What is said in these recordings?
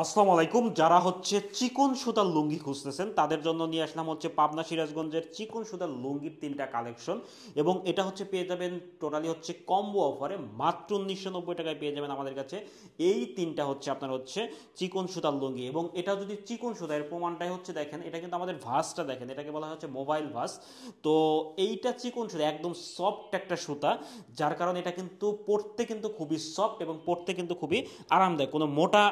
আসসালামু আলাইকুম। যারা হচ্ছে চিকন সুতার লুঙ্গি খুঁজতেছেন তাদের জন্য নিয়ে আসলাম হচ্ছে পাবনা সিরাজগঞ্জের চিকন সুতার লুঙ্গির তিনটা কালেকশন। এবং এটা হচ্ছে পেয়ে যাবেন টোটালি হচ্ছে কম্বো অফারে মাত্র 1990 টাকায় পেয়ে যাবেন আমাদের কাছে। এই তিনটা হচ্ছে আপনার হচ্ছে চিকন সুতার লুঙ্গি, এবং এটা যদি চিকন সুতা এর প্রমাণটাই হচ্ছে দেখেন, এটা কিন্তু আমাদের ভাঁজটা দেখেন, এটাকে বলা হচ্ছে মোবাইল ভাঁজ। তো এইটা চিকন সুতা একদম সফট একটা সুতা, যার কারণে এটা কিন্তু পরতে কিন্তু খুবই সফট এবং পরতে কিন্তু খুবই আরামদায়ক। কোনো মোটা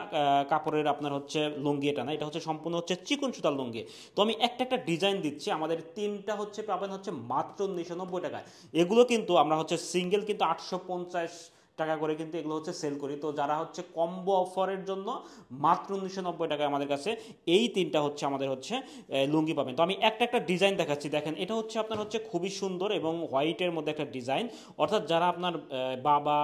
কাপড়ের আপনার হচ্ছে লুঙ্গি এটা না, এটা হচ্ছে সম্পূর্ণ হচ্ছে চিকন সুতার লুঙ্গি। তো আমি একটা একটা ডিজাইন দিচ্ছি, আমাদের তিনটা হচ্ছে পাবেন হচ্ছে মাত্র 1990 টাকায়। এগুলো কিন্তু আমরা হচ্ছে সিঙ্গেল কিন্তু 850 টাকা করে কিন্তু এগুলো হচ্ছে সেল করি। তো যারা হচ্ছে কম্বো অফারের জন্য মাত্র 1990 টাকায় আমাদের কাছে এই তিনটা হচ্ছে আমাদের হচ্ছে লুঙ্গি পাবেন। তো আমি একটা একটা ডিজাইন দেখাচ্ছি, দেখেন এটা হচ্ছে আপনার হচ্ছে খুবই সুন্দর এবং হোয়াইটের মধ্যে একটা ডিজাইন। অর্থাৎ যারা আপনার বাবা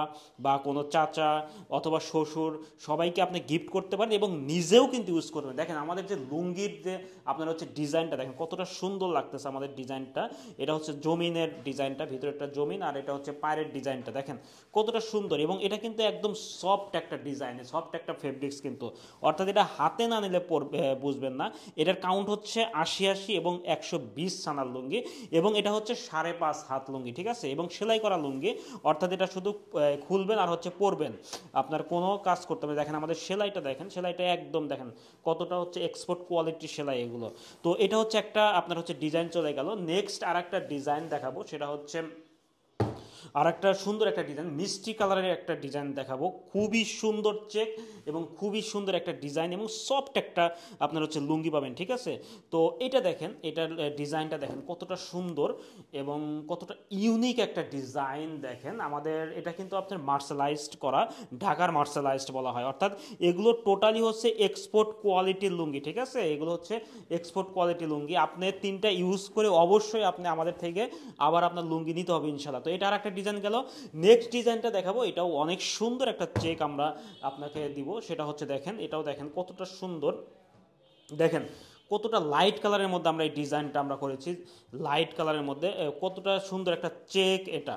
বা কোনো চাচা অথবা শ্বশুর সবাইকে আপনি গিফট করতে পারেন এবং নিজেও কিন্তু ইউজ করবেন। দেখেন আমাদের যে লুঙ্গির যে আপনার হচ্ছে ডিজাইনটা দেখেন কতটা সুন্দর লাগতেছে আমাদের ডিজাইনটা। এটা হচ্ছে জমিনের ডিজাইনটা, ভিতরে একটা জমিন, আর এটা হচ্ছে পায়ের ডিজাইনটা দেখেন কতটা সুন্দর। এবং এটা কিন্তু একদম সফট একটা ডিজাইন, সফট একটা ফেব্রিক্স কিন্তু। অর্থাৎ এটা হাতে না নিলে বুঝবেন না। এটার কাউন্ট হচ্ছে 80 এবং 120 সানার লুঙ্গি, এবং এটা হচ্ছে 5.5 হাত লুঙ্গি, ঠিক আছে, এবং সেলাই করা লুঙ্গি। অর্থাৎ এটা শুধু খুলবেন আর হচ্ছে পরবেন, আপনার কোনো কাজ করতে হবে। দেখেন আমাদের সেলাইটা, দেখেন সেলাইটা একদম দেখেন কতটা হচ্ছে এক্সপোর্ট কোয়ালিটির সেলাই এগুলো। তো এটা হচ্ছে একটা আপনার হচ্ছে ডিজাইন চলে গেল। নেক্সট আর একটা ডিজাইন দেখাবো, সেটা হচ্ছে আর একটা সুন্দর একটা ডিজাইন, মিষ্টি কালারের একটা ডিজাইন দেখাবো, খুবই সুন্দর চেক এবং খুবই সুন্দর একটা ডিজাইন এবং সফট একটা আপনার হচ্ছে লুঙ্গি পাবেন, ঠিক আছে। তো এটা দেখেন, এটার ডিজাইনটা দেখেন কতটা সুন্দর এবং কতটা ইউনিক একটা ডিজাইন। দেখেন আমাদের এটা কিন্তু আপনার মার্শালাইজড করা, ঢাকার মার্শালাইজড বলা হয়। অর্থাৎ এগুলো টোটালি হচ্ছে এক্সপোর্ট কোয়ালিটির লুঙ্গি, ঠিক আছে, এগুলো হচ্ছে এক্সপোর্ট কোয়ালিটি লুঙ্গি। আপনি তিনটা ইউজ করে অবশ্যই আপনি আমাদের থেকে আবার আপনার লুঙ্গি নিতে হবে ইনশাল্লাহ। তো এটা আর একটা ডিজাইন গেল। নেক্সট ডিজাইনটা দেখাবো, এটাও অনেক সুন্দর একটা চেক আমরা আপনাকে দিব। সেটা হচ্ছে দেখেন, এটাও দেখেন কতটা সুন্দর, দেখেন কতটা লাইট কালারের মধ্যে আমরা এই ডিজাইনটা আমরা করেছি, লাইট কালারের মধ্যে কতটা সুন্দর একটা চেক এটা,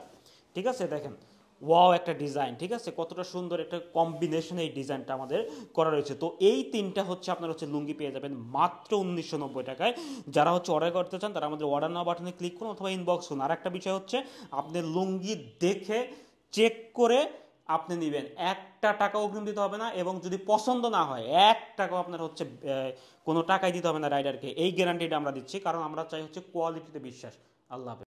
ঠিক আছে। দেখেন ওয়াও একটা ডিজাইন, ঠিক আছে, কতটা সুন্দর একটা কম্বিনেশন এই ডিজাইনটা আমাদের করা রয়েছে। তো এই তিনটা হচ্ছে আপনার হচ্ছে লুঙ্গি পেয়ে যাবেন মাত্র 1990 টাকায়। যারা হচ্ছে অর্ডার করতে চান তারা আমাদের অর্ডার নাও বাটনে ক্লিক করুন অথবা ইনবক্স করুন। আর একটা বিষয় হচ্ছে আপনি লুঙ্গি দেখে চেক করে আপনি নেবেন, একটা টাকাও অগ্রিম দিতে হবে না, এবং যদি পছন্দ না হয় 1 টাকাও আপনার হচ্ছে কোনো টাকাই দিতে হবে না রাইডারকে। এই গ্যারান্টিটা আমরা দিচ্ছি, কারণ আমরা চাই হচ্ছে কোয়ালিটিতে বিশ্বাস। আল্লাহ হাফেজ।